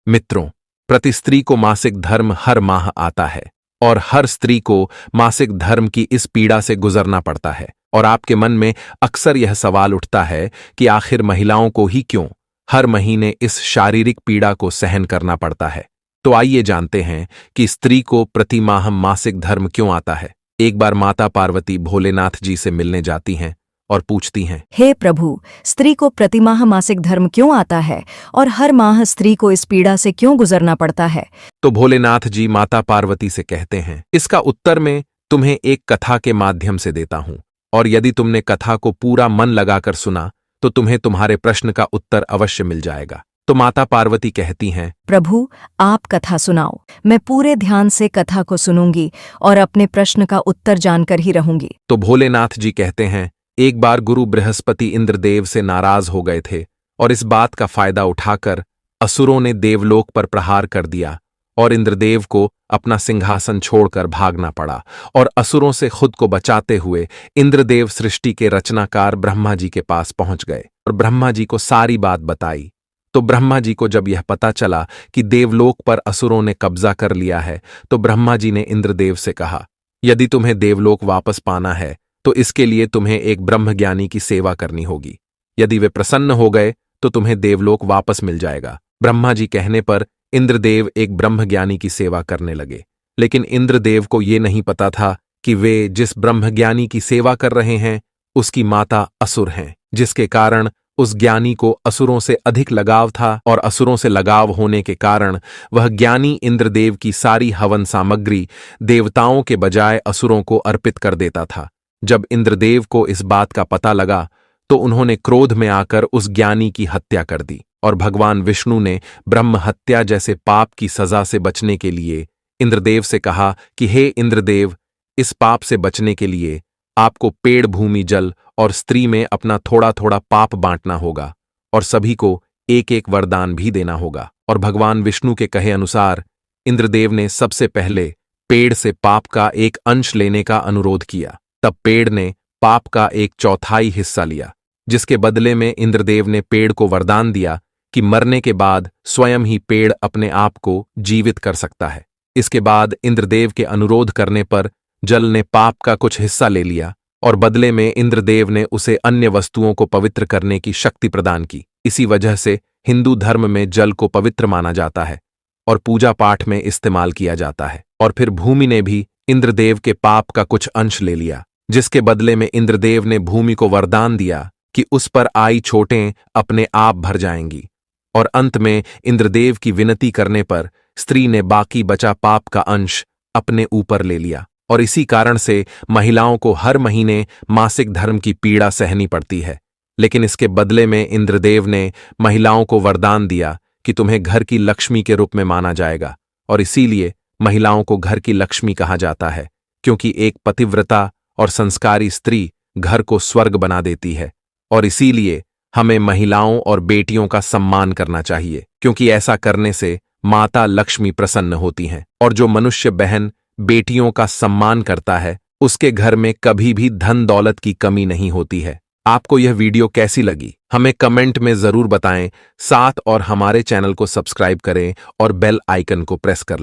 मित्रों, प्रति स्त्री को मासिक धर्म हर माह आता है और हर स्त्री को मासिक धर्म की इस पीड़ा से गुजरना पड़ता है। और आपके मन में अक्सर यह सवाल उठता है कि आखिर महिलाओं को ही क्यों हर महीने इस शारीरिक पीड़ा को सहन करना पड़ता है। तो आइए जानते हैं कि स्त्री को प्रति माह मासिक धर्म क्यों आता है। एक बार माता पार्वती भोलेनाथ जी से मिलने जाती हैं और पूछती हैं, हे प्रभु, स्त्री को प्रतिमाह मासिक धर्म क्यों आता है और हर माह स्त्री को इस पीड़ा से क्यों गुजरना पड़ता है। तो भोलेनाथ जी माता पार्वती से कहते हैं, इसका उत्तर मैं तुम्हें एक कथा के माध्यम से देता हूं, और यदि तुमने कथा को पूरा मन लगाकर सुना तो तुम्हें तुम्हारे प्रश्न का उत्तर अवश्य मिल जाएगा। तो माता पार्वती कहती हैं, प्रभु, आप कथा सुनाओ। मैं पूरे ध्यान से कथा को सुनूंगी और अपने प्रश्न का उत्तर जानकर ही रहूंगी। तो भोलेनाथ जी कहते हैं, एक बार गुरु बृहस्पति इंद्रदेव से नाराज हो गए थे और इस बात का फायदा उठाकर असुरों ने देवलोक पर प्रहार कर दिया और इंद्रदेव को अपना सिंहासन छोड़कर भागना पड़ा। और असुरों से खुद को बचाते हुए इंद्रदेव सृष्टि के रचनाकार ब्रह्मा जी के पास पहुंच गए और ब्रह्मा जी को सारी बात बताई। तो ब्रह्मा जी को जब यह पता चला कि देवलोक पर असुरों ने कब्जा कर लिया है, तो ब्रह्मा जी ने इंद्रदेव से कहा, यदि तुम्हें देवलोक वापस पाना है तो इसके लिए तुम्हें एक ब्रह्मज्ञानी की सेवा करनी होगी। यदि वे प्रसन्न हो गए तो तुम्हें देवलोक वापस मिल जाएगा। ब्रह्मा जी कहने पर इंद्रदेव एक ब्रह्मज्ञानी की सेवा करने लगे, लेकिन इंद्रदेव को ये नहीं पता था कि वे जिस ब्रह्मज्ञानी की सेवा कर रहे हैं उसकी माता असुर हैं, जिसके कारण उस ज्ञानी को असुरों से अधिक लगाव था और असुरों से लगाव होने के कारण वह ज्ञानी इंद्रदेव की सारी हवन सामग्री देवताओं के बजाय असुरों को अर्पित कर देता था। जब इंद्रदेव को इस बात का पता लगा तो उन्होंने क्रोध में आकर उस ज्ञानी की हत्या कर दी और भगवान विष्णु ने ब्रह्म हत्या जैसे पाप की सजा से बचने के लिए इंद्रदेव से कहा कि हे इंद्रदेव, इस पाप से बचने के लिए आपको पेड़, भूमि, जल और स्त्री में अपना थोड़ा थोड़ा पाप बांटना होगा और सभी को एक एक वरदान भी देना होगा। और भगवान विष्णु के कहे अनुसार इंद्रदेव ने सबसे पहले पेड़ से पाप का एक अंश लेने का अनुरोध किया। तब पेड़ ने पाप का एक चौथाई हिस्सा लिया, जिसके बदले में इंद्रदेव ने पेड़ को वरदान दिया कि मरने के बाद स्वयं ही पेड़ अपने आप को जीवित कर सकता है। इसके बाद इंद्रदेव के अनुरोध करने पर जल ने पाप का कुछ हिस्सा ले लिया और बदले में इंद्रदेव ने उसे अन्य वस्तुओं को पवित्र करने की शक्ति प्रदान की। इसी वजह से हिंदू धर्म में जल को पवित्र माना जाता है और पूजा पाठ में इस्तेमाल किया जाता है। और फिर भूमि ने भी इंद्रदेव के पाप का कुछ अंश ले लिया, जिसके बदले में इंद्रदेव ने भूमि को वरदान दिया कि उस पर आई चोटें अपने आप भर जाएंगी। और अंत में इंद्रदेव की विनती करने पर स्त्री ने बाकी बचा पाप का अंश अपने ऊपर ले लिया। और इसी कारण से महिलाओं को हर महीने मासिक धर्म की पीड़ा सहनी पड़ती है। लेकिन इसके बदले में इंद्रदेव ने महिलाओं को वरदान दिया कि तुम्हें घर की लक्ष्मी के रूप में माना जाएगा, और इसीलिए महिलाओं को घर की लक्ष्मी कहा जाता है, क्योंकि एक पतिव्रता और संस्कारी स्त्री घर को स्वर्ग बना देती है। और इसीलिए हमें महिलाओं और बेटियों का सम्मान करना चाहिए, क्योंकि ऐसा करने से माता लक्ष्मी प्रसन्न होती हैं। और जो मनुष्य बहन बेटियों का सम्मान करता है उसके घर में कभी भी धन दौलत की कमी नहीं होती है। आपको यह वीडियो कैसी लगी हमें कमेंट में जरूर बताएं। साथ और हमारे चैनल को सब्सक्राइब करें और बेल आइकन को प्रेस कर लें।